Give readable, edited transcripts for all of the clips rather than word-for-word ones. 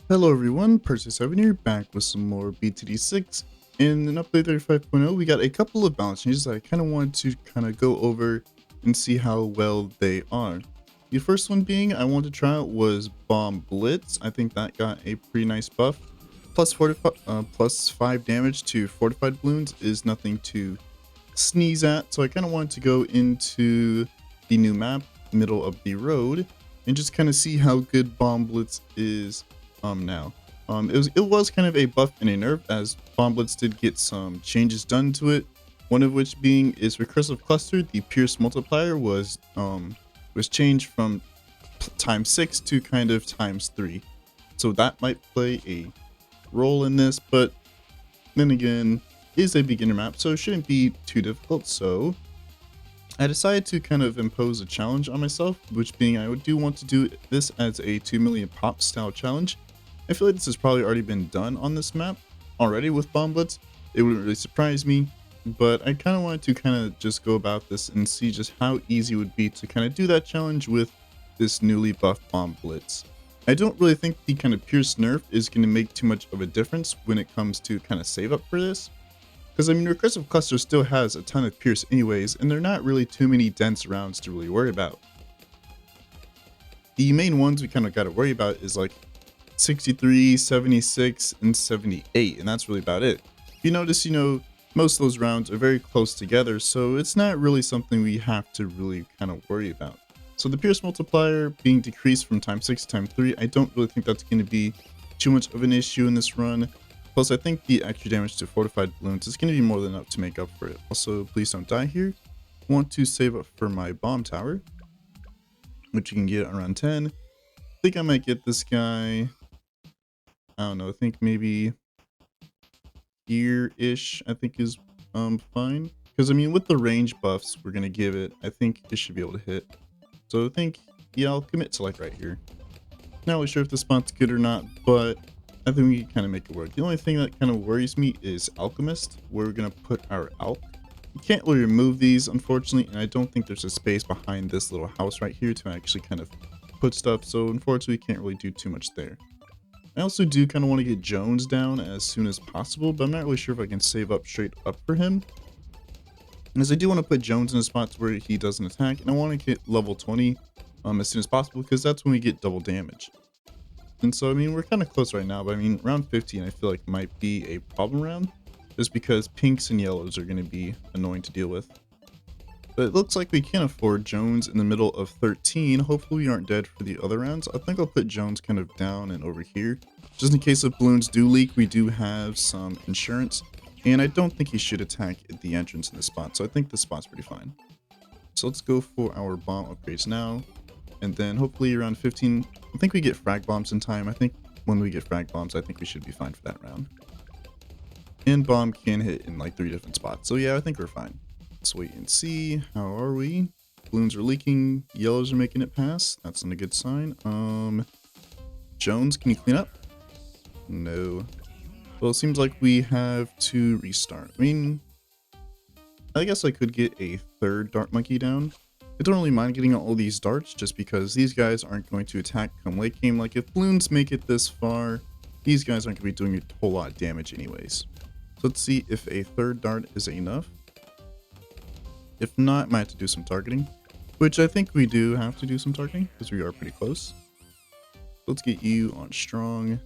Hello everyone, Percy7 here, back with some more BTD6. In an update 35.0, we got a couple of balance changes that I kind of want to go over and see how well they are. The first one being I wanted to try out was Bomb Blitz. I think that got a pretty nice buff. Plus 5 damage to fortified balloons is nothing to sneeze at, so I kind of wanted to go into the new map, middle of the road, and just kind of see how good Bomb Blitz is now. It was kind of a buff and a nerf, as Bomb Blitz did get some changes done to it. One of which being is recursive cluster. The pierce multiplier was changed from ×6 to kind of ×3. So that might play a role in this, but then again, is a beginner map, so it shouldn't be too difficult. So I decided to kind of impose a challenge on myself, which being I do want to do this as a 2 million pop style challenge. I feel like this has probably already been done on this map already with Bomb Blitz. It wouldn't really surprise me, but I kind of wanted to kind of just go about this and see just how easy it would be to kind of do that challenge with this newly buffed Bomb Blitz. I don't really think the kind of Pierce nerf is going to make too much of a difference when it comes to kind of save up for this. Because I mean, recursive cluster still has a ton of Pierce anyways, and they're not really too many dense rounds to really worry about. The main ones we kind of got to worry about is like 63, 76, and 78, and that's really about it. If you notice, most of those rounds are very close together, so it's not really something we have to really kind of worry about. So the Pierce multiplier being decreased from ×6 to ×3, I don't really think that's going to be too much of an issue in this run. Plus, I think the extra damage to fortified balloons is going to be more than enough to make up for it. Also, please don't die here. I want to save up for my bomb tower, which you can get around 10. I think I might get this guy, I don't know, I think maybe here-ish, I think is fine. Because, I mean, with the range buffs we're going to give it, I think it should be able to hit. So I think, yeah, I'll commit to like right here. Not really sure if the spot's good or not, but I think we can kind of make it work. The only thing that kind of worries me is Alchemist, where we're going to put our Alch. You can't really remove these, unfortunately, and I don't think there's a space behind this little house right here to actually kind of put stuff, so unfortunately we can't really do too much there. I also do kind of want to get Jones down as soon as possible, but I'm not really sure if I can save up straight up for him. As I do want to put Jones in a spot where he doesn't attack, and I want to get level 20 as soon as possible, because that's when we get double damage. And so, I mean, we're kind of close right now, but I mean, round 15 I feel like might be a problem round, just because pinks and yellows are going to be annoying to deal with. But it looks like we can afford Jones in the middle of 13. Hopefully we aren't dead for the other rounds. I think I'll put Jones kind of down and over here. Just in case if balloons do leak, we do have some insurance. And I don't think he should attack at the entrance in this spot, so I think this spot's pretty fine. So let's go for our bomb upgrades now. And then hopefully around 15, I think we get frag bombs in time. I think when we get frag bombs, I think we should be fine for that round. And bomb can hit in like 3 different spots. So yeah, I think we're fine. Let's wait and see. How are we? Balloons are leaking. Yellows are making it pass. That's not a good sign. Jones, can you clean up? No. Well, it seems like we have to restart. I mean, I guess I could get a third dart monkey down. I don't really mind getting all these darts just because these guys aren't going to attack come late game. Like if balloons make it this far, these guys aren't going to be doing a whole lot of damage anyways. So let's see if a third dart is enough. If not, I might have to do some targeting, which I think we do have to do some targeting because we are pretty close. Let's get you on strong,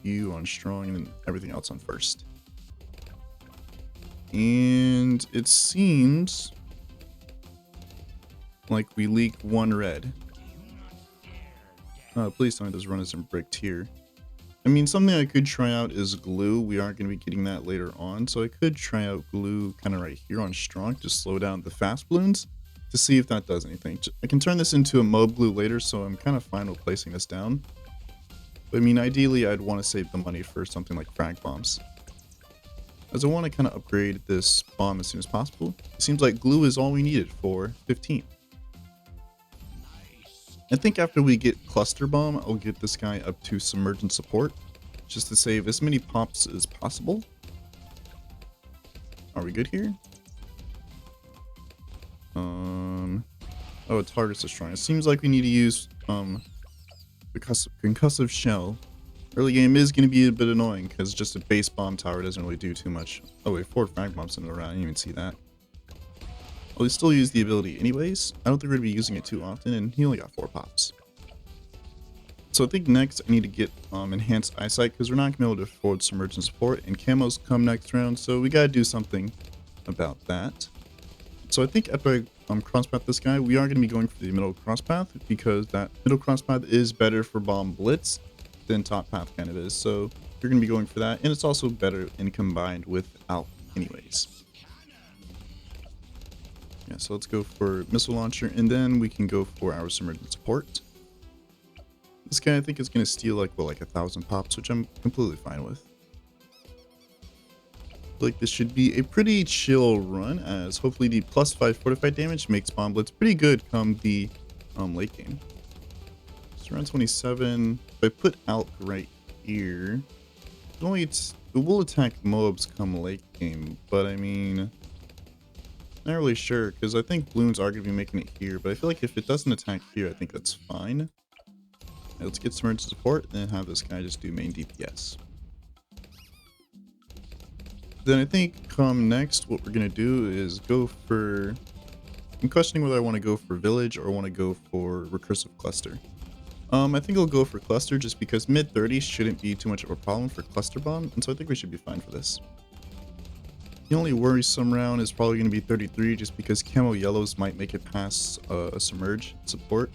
you on strong, and then everything else on first. And it seems like we leak 1 red. Please tell me this run isn't bricked here. I mean, something I could try out is glue. We aren't going to be getting that later on, so I could try out glue kind of right here on strong to slow down the fast balloons to see if that does anything. I can turn this into a mob glue later, so I'm kind of fine with placing this down. But I mean, ideally, I'd want to save the money for something like frag bombs, as I want to kind of upgrade this bomb as soon as possible. It seems like glue is all we needed for 15. I think after we get cluster bomb, I'll get this guy up to submergent support, just to save as many pops as possible. Are we good here? Oh, target's so strong. It seems like we need to use the concussive shell Early game is going to be a bit annoying because just a base bomb tower doesn't really do too much. Oh wait, 4 frag bombs in a row. I didn't even see that. Well, we still use the ability anyways. I don't think we're going to be using it too often, and he only got 4 pops. So I think next I need to get enhanced eyesight because we're not going to be able to afford submergence support, and camos come next round, so we got to do something about that. So I think after I crosspath this guy, we are going to be going for the middle crosspath because that middle crosspath is better for bomb blitz than top path kind of is. So you're going to be going for that, and it's also better in combined with Alp anyways. Yeah, so let's go for missile launcher, and then we can go for our submergence support. This guy I think is going to steal like 1,000 pops, which I'm completely fine with. I feel like this should be a pretty chill run, as hopefully the +5 fortified damage makes bomb blitz pretty good come the late game. So around 27, if I put Alk right here, it will attack mobs come late game, but I mean, not really sure because I think Bloons are going to be making it here, but I feel like if it doesn't attack here, I think that's fine. Right, let's get some emergency support and then have this guy just do main DPS. Then I think come next, what we're going to do is go for... I'm questioning whether I want to go for village or want to go for recursive cluster. I think I'll go for cluster just because mid 30s shouldn't be too much of a problem for cluster bomb, and so I think we should be fine for this. The only worrisome round is probably going to be 33 just because camo yellows might make it past a submerge support.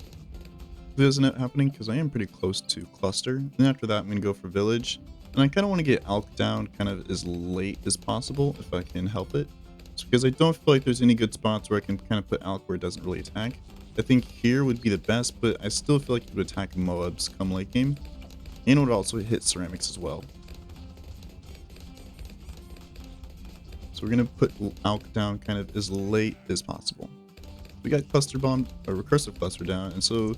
If it doesn't end up happening, because I am pretty close to cluster. And after that I'm going to go for village. And I kind of want to get Alk down kind of as late as possible if I can help it. Just because I don't feel like there's any good spots where I can kind of put Alk where it doesn't really attack. I think here would be the best, but I still feel like it would attack Moabs come late game. And it would also hit ceramics as well. So we're going to put Alk down kind of as late as possible. We got cluster bomb, or recursive cluster down, and so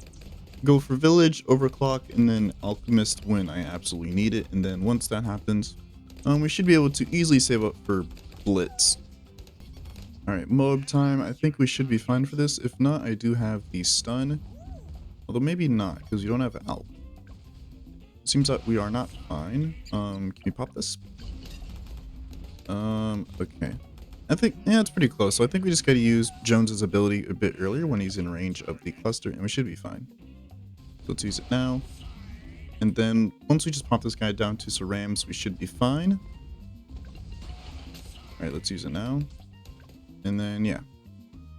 go for village, overclock, and then alchemist when I absolutely need it. And then once that happens, we should be able to easily save up for blitz. Alright, Moab time. I think we should be fine for this. If not, I do have the stun. Although maybe not, because we don't have Alp. Seems that we are not fine. Can we pop this? Okay. I think, yeah, it's pretty close. So I think we just gotta use Jones's ability a bit earlier when he's in range of the cluster, and we should be fine. So let's use it now. And then once we just pop this guy down to cerams, we should be fine. Alright, let's use it now. And then, yeah.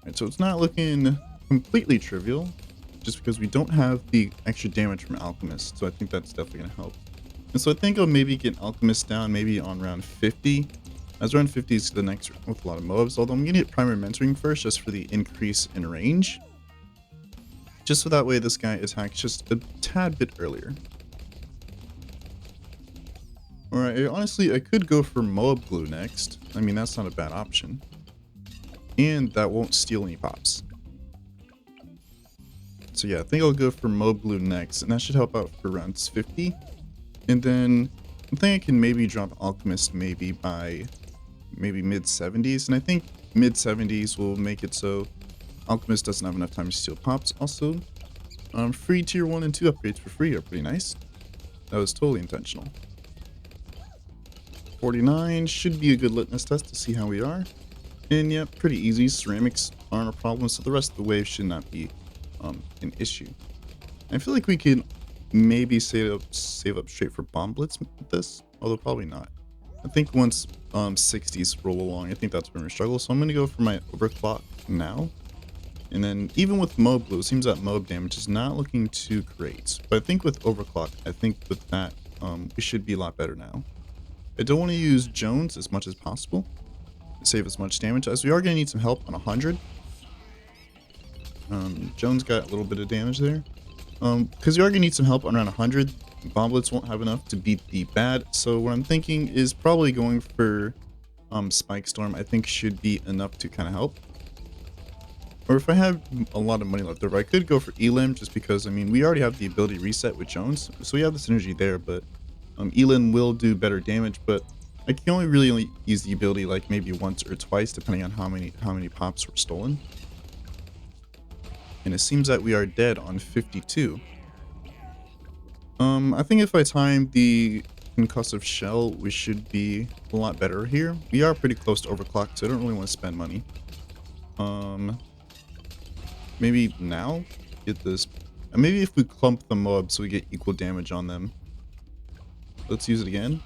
Alright, so it's not looking completely trivial, just because we don't have the extra damage from Alchemist, so I think that's definitely going to help. And so I think I'll maybe get Alchemist down maybe on round 50, as round 50 is the next with a lot of Moabs, although I'm going to get primary mentoring first just for the increase in range. Just so that way this guy attacks just a tad bit earlier. Alright, honestly, I could go for Moab Glue next. I mean, that's not a bad option. And that won't steal any pops. So yeah, I think I'll go for Moab Glue next, and that should help out for rounds 50. And then I think I can maybe drop Alchemist maybe by maybe mid 70s, and I think mid 70s will make it so Alchemist doesn't have enough time to steal pops. Also, free tier 1 and 2 upgrades for free are pretty nice. That was totally intentional. 49 should be a good litmus test to see how we are. And yeah, pretty easy. Ceramics aren't a problem, so the rest of the wave should not be an issue. I feel like we can maybe save up straight for bomb blitz with this, although probably not. I think once 60s roll along, I think that's when we struggle. So I'm going to go for my overclock now. And then even with Moab Blue, it seems that Moab damage is not looking too great. But I think with overclock, I think with that, we should be a lot better now. I don't want to use Jones as much as possible. Save as much damage as we are going to need some help on 100. Jones got a little bit of damage there. Because we are going to need some help on around 100. Bomb Blitz won't have enough to beat the bad. So what I'm thinking is probably going for Spike Storm. I think should be enough to kind of help. Or if I have a lot of money left over, I could go for Elim just because, I mean, we already have the ability reset with Jones. So we have the synergy there, but Elim will do better damage, but I can only use the ability like maybe once or twice depending on how many pops were stolen. And it seems that we are dead on 52. I think if I time the concussive shell, we should be a lot better here. We are pretty close to overclock, so I don't really want to spend money. Maybe now? Get this. Maybe if we clump the mobs so we get equal damage on them. Let's use it again.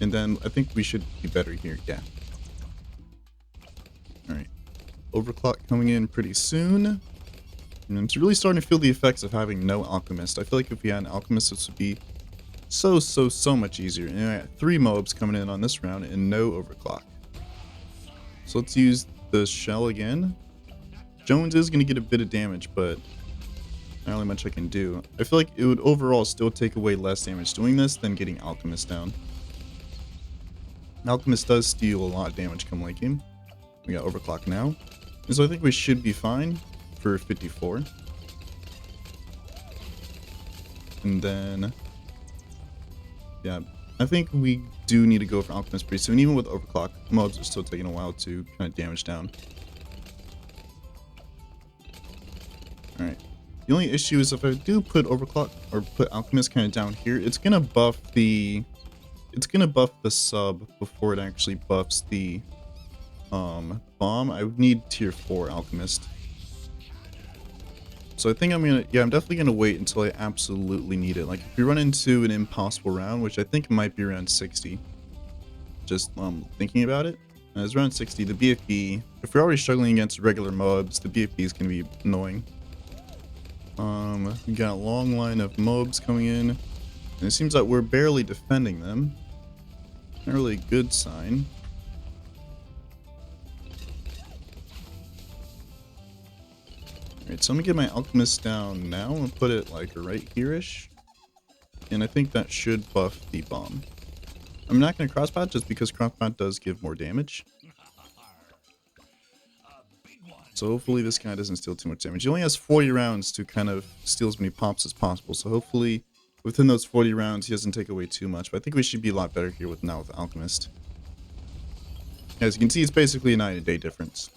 And then I think we should be better here. Yeah. Alright. Overclock coming in pretty soon. And I'm really starting to feel the effects of having no alchemist. I feel like if we had an alchemist, this would be so much easier. And I got 3 mobs coming in on this round and no overclock. So let's use the shell again. Jones is going to get a bit of damage, but not really much I can do. I feel like it would overall still take away less damage doing this than getting alchemist down. Alchemist does steal a lot of damage come late game. We got overclock now. And so I think we should be fine for 54. And then, yeah, I think we do need to go for alchemist pretty soon. Even with overclock, mobs are still taking a while to kind of damage down. Alright. The only issue is if I do put overclock or put alchemist kind of down here, it's gonna buff the sub before it actually buffs the bomb. I would need tier 4 alchemist. So I think I'm definitely gonna wait until I absolutely need it. Like if we run into an impossible round, which I think might be around 60. Just thinking about it. It's around 60. The BFB, if we're already struggling against regular mobs, the BFB is gonna be annoying. We got a long line of mobs coming in, and it seems like we're barely defending them. Not really a good sign. Alright, so I'm gonna get my alchemist down now and put it like right here-ish. And I think that should buff the bomb. I'm not gonna crossbot just because crossbot does give more damage. So hopefully this guy doesn't steal too much damage. He only has 40 rounds to kind of steal as many pops as possible. So hopefully within those 40 rounds he doesn't take away too much. But I think we should be a lot better here with Alchemist. As you can see, it's basically a night and day difference.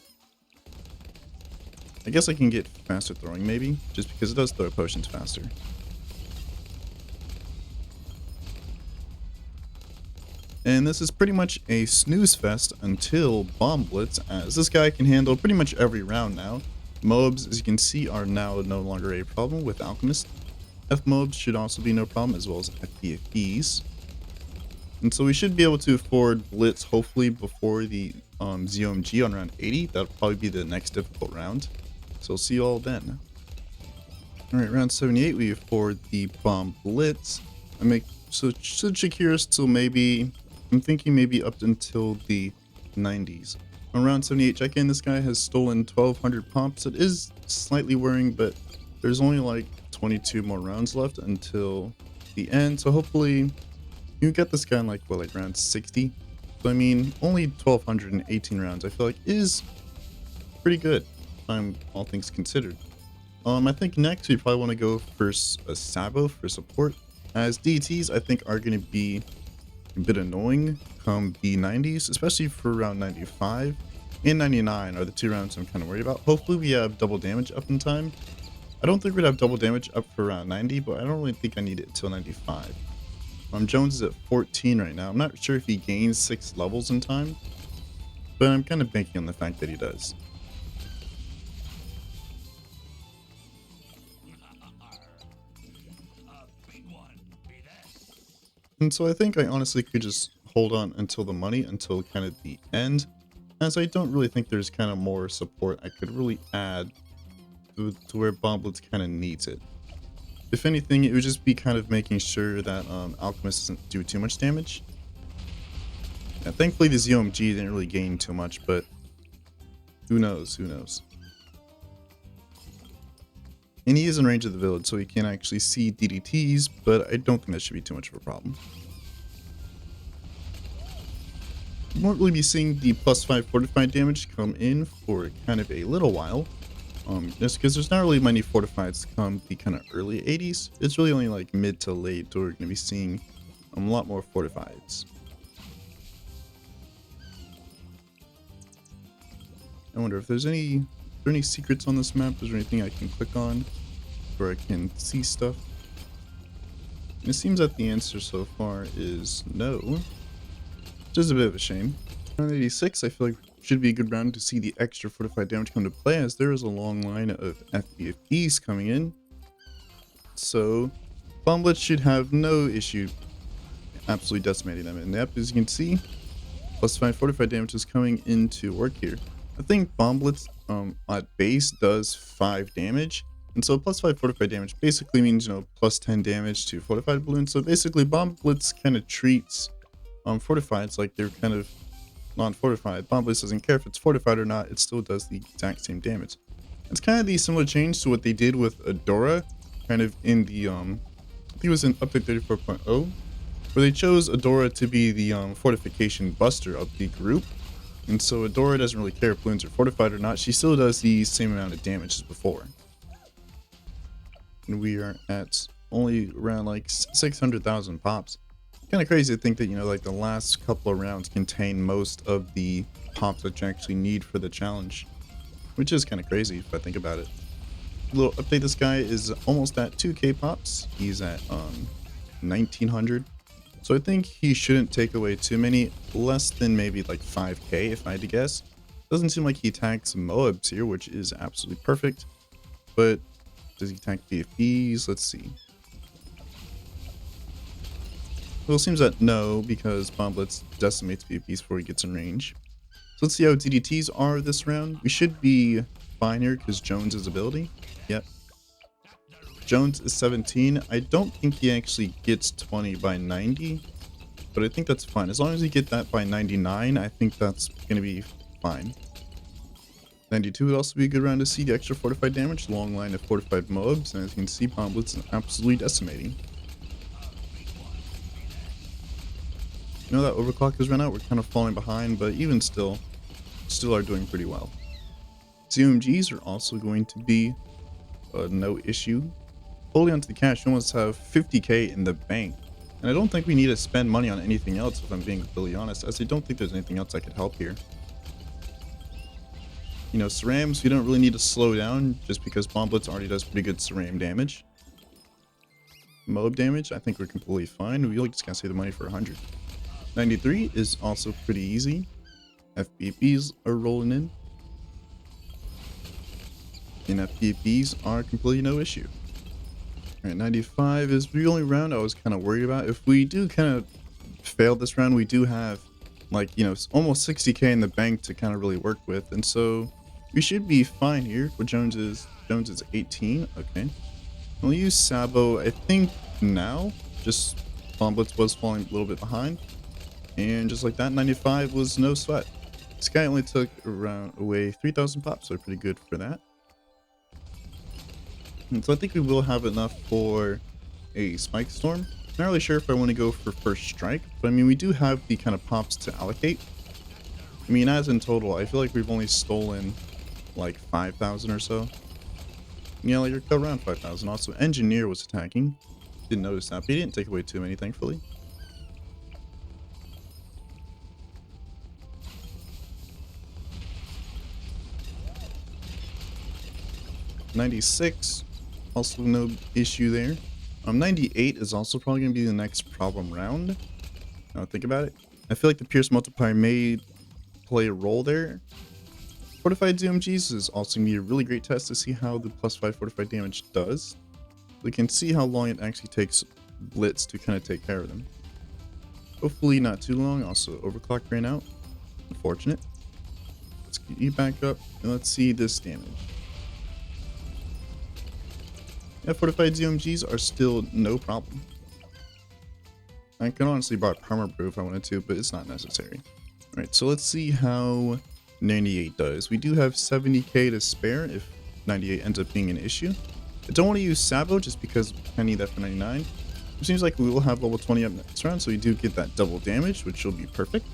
I guess I can get faster throwing maybe, just because it does throw potions faster. And this is pretty much a snooze fest until Bomb Blitz, as this guy can handle pretty much every round now. Mobs, as you can see, are now no longer a problem with Alchemist. F-mobs should also be no problem, as well as FBFBs. And so we should be able to afford Blitz, hopefully, before the ZOMG on round 80. That'll probably be the next difficult round. So we'll see you all then. Alright, round 78, we afford the Bomb Blitz. So should Shakira's till maybe, I'm thinking maybe up until the 90s. On round 78 check-in, this guy has stolen 1,200 pops. It is slightly worrying, but there's only like 22 more rounds left until the end. So hopefully you get this guy in like, what, like round 60? So I mean, only 1,218 rounds I feel like is pretty good, all things considered. I think next we probably want to go for a Sabo for support, as DTs I think are going to be a bit annoying come the 90s, especially for round 95 and 99 are the 2 rounds I'm kind of worried about. Hopefully we have double damage up in time. I don't think we'd have double damage up for round 90, but I don't really think I need it until 95. Jones is at 14 right now. I'm not sure if he gains 6 levels in time, but I'm kind of banking on the fact that he does. And so I think I honestly could just hold on until the money, until kind of the end, as I don't really think there's kind of more support I could really add to where Bomb Blitz kind of needs it. If anything, it would just be kind of making sure that Alchemist doesn't do too much damage. Yeah, thankfully the ZOMG didn't really gain too much, but who knows, who knows. And he is in range of the village, so he can actually see DDTs, but I don't think that should be too much of a problem. We won't really be seeing the +5 fortified damage come in for kind of a little while. Just because there's not really many fortifieds come the kind of early 80s. It's really only like mid to late where we're going to be seeing a lot more fortifieds. I wonder if there's any secrets on this map. Is there anything I can click on where I can see stuff? It seems that the answer so far is no, which is a bit of a shame. Round 86, I feel like should be a good round to see the extra fortified damage come to play, as there is a long line of FTDZMMAYs coming in. So Bomb Blitz should have no issue absolutely decimating them. And yep, as you can see, +5 fortified damage is coming into work here. I think Bomb Blitz at base does 5 damage. And so +5 fortified damage basically means, you know, +10 damage to fortified balloons. So basically Bomb Blitz kind of treats fortifieds like they're kind of non-fortified. Bomb Blitz doesn't care if it's fortified or not, it still does the exact same damage. It's kind of the similar change to what they did with Adora, kind of in the, I think it was in update 34.0, where they chose Adora to be the fortification buster of the group. And so Adora doesn't really care if balloons are fortified or not, she still does the same amount of damage as before. And we are at only around like 600,000 pops. Kind of crazy to think that, you know, like the last couple of rounds contain most of the pops that you actually need for the challenge, which is kind of crazy if I think about it. A little update, this guy is almost at 2k pops. He's at 1900, so I think he shouldn't take away too many, less than maybe like 5k if I had to guess. Doesn't seem like he attacks Moabs here, which is absolutely perfect, but does he attack BFBs? Let's see. Well, it seems that no, because Bomb Blitz decimates BFBs before he gets in range. So let's see how DDTs are this round. We should be fine here because Jones' ability. Yep. Jones is 17. I don't think he actually gets 20 by 90, but I think that's fine. As long as you get that by 99, I think that's going to be fine. 92 would also be a good round to see the extra fortified damage. Long line of fortified Moabs, and as you can see, Bomb Blitz is absolutely decimating. You know that overclock has run out, we're kind of falling behind, but even still are doing pretty well. ZMGs are also going to be no issue. Holding onto the cash, you almost have 50k in the bank. And I don't think we need to spend money on anything else, if I'm being completely honest, as I don't think there's anything else that could help here. You know, Cerams, we don't really need to slow down, just because Bomb Blitz already does pretty good Ceram damage. Moab damage, I think we're completely fine. We just gotta save the money for 100. 93 is also pretty easy. FBPs are rolling in. And FBPs are completely no issue. Alright, 95 is the only round I was kind of worried about. If we do kind of fail this round, we do have, like, you know, almost 60k in the bank to kind of really work with. And so we should be fine here. But Jones is 18. Okay. We'll use Sabo, I think, now. Just Bomb Blitz was falling a little bit behind. And just like that, 95 was no sweat. This guy only took away 3,000 pops, so pretty good for that. And so I think we will have enough for a Spike Storm. Not really sure if I want to go for First Strike, but I mean, we do have the kind of pops to allocate. I mean, as in total, I feel like we've only stolen like 5,000 or so. Yeah, like around 5,000. Also, Engineer was attacking. Didn't notice that, but he didn't take away too many, thankfully. 96, also no issue there. 98 is also probably going to be the next problem round. Now think about it. I feel like the Pierce Multiplier may play a role there. Fortified ZMGs is also going to be a really great test to see how the +5 fortified damage does. We can see how long it actually takes Blitz to kind of take care of them. Hopefully not too long. Also, overclock ran out. Unfortunate. Let's get you back up and let's see this damage. Yeah, fortified ZMGs are still no problem. I can honestly buy Perma Brew if I wanted to, but it's not necessary. Alright, so let's see how 98 does. We do have 70k to spare if 98 ends up being an issue. I don't want to use Sabo just because I need that for 99. It seems like we will have level 20 up next round, so we do get that double damage, which will be perfect.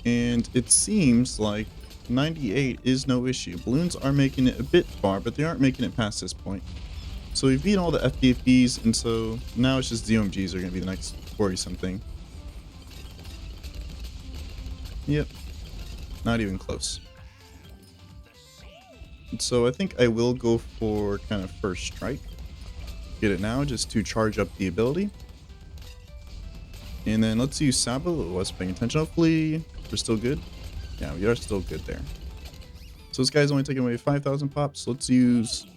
And it seems like 98 is no issue. Balloons are making it a bit far, but they aren't making it past this point. So we've beat all the FPFBs, and so now it's just ZMGs are going to be the next worrisome thing. Yep. Not even close. And so I think I will go for kind of First Strike. Get it now just to charge up the ability. And then let's use Sabo. I wasn't paying attention. Hopefully we're still good. Yeah, we are still good there. So this guy's only taking away 5,000 pops. Let's use...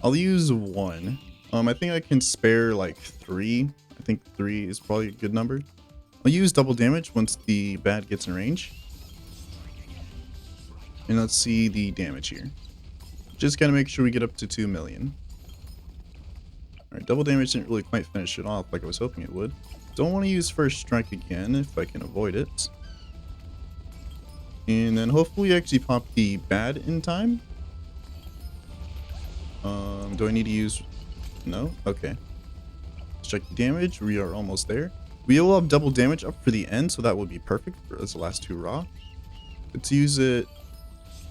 I'll use 1. I think I can spare like 3. I think 3 is probably a good number. I'll use double damage once the bad gets in range. And let's see the damage here. Just gotta make sure we get up to 2 million. Alright, double damage didn't really quite finish it off like I was hoping it would. Don't want to use first strike again if I can avoid it. And then hopefully actually pop the bad in time. Do I need to use... No? Okay. Let's check the damage. We are almost there. We will have double damage up for the end, so that will be perfect for as the last 2 raw. Let's use it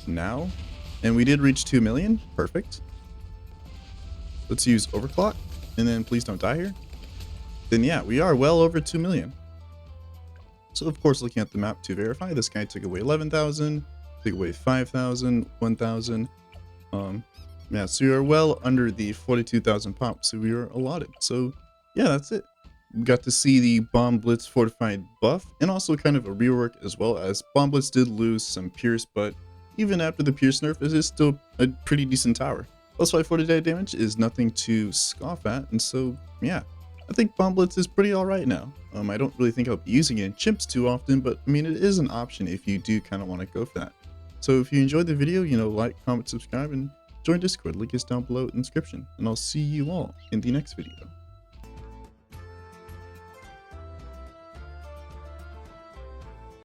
now. And we did reach 2 million. Perfect. Let's use overclock. And then please don't die here. Then yeah, we are well over 2 million. So of course, looking at the map to verify, this guy took away 11,000, took away 5,000, 1,000. Yeah, so we are well under the 42,000 pops so we are allotted. So yeah, that's it. We got to see the Bomb Blitz fortified buff and also kind of a rework, as well as Bomb Blitz did lose some Pierce, but even after the Pierce nerf, it is still a pretty decent tower. Plus 540 damage is nothing to scoff at, and so yeah, I think Bomb Blitz is pretty alright now. I don't really think I'll be using it in chimps too often, but I mean, it is an option if you do kind of want to go for that. So if you enjoyed the video, like, comment, subscribe, and join Discord. Link is down below in the description, and I'll see you all in the next video.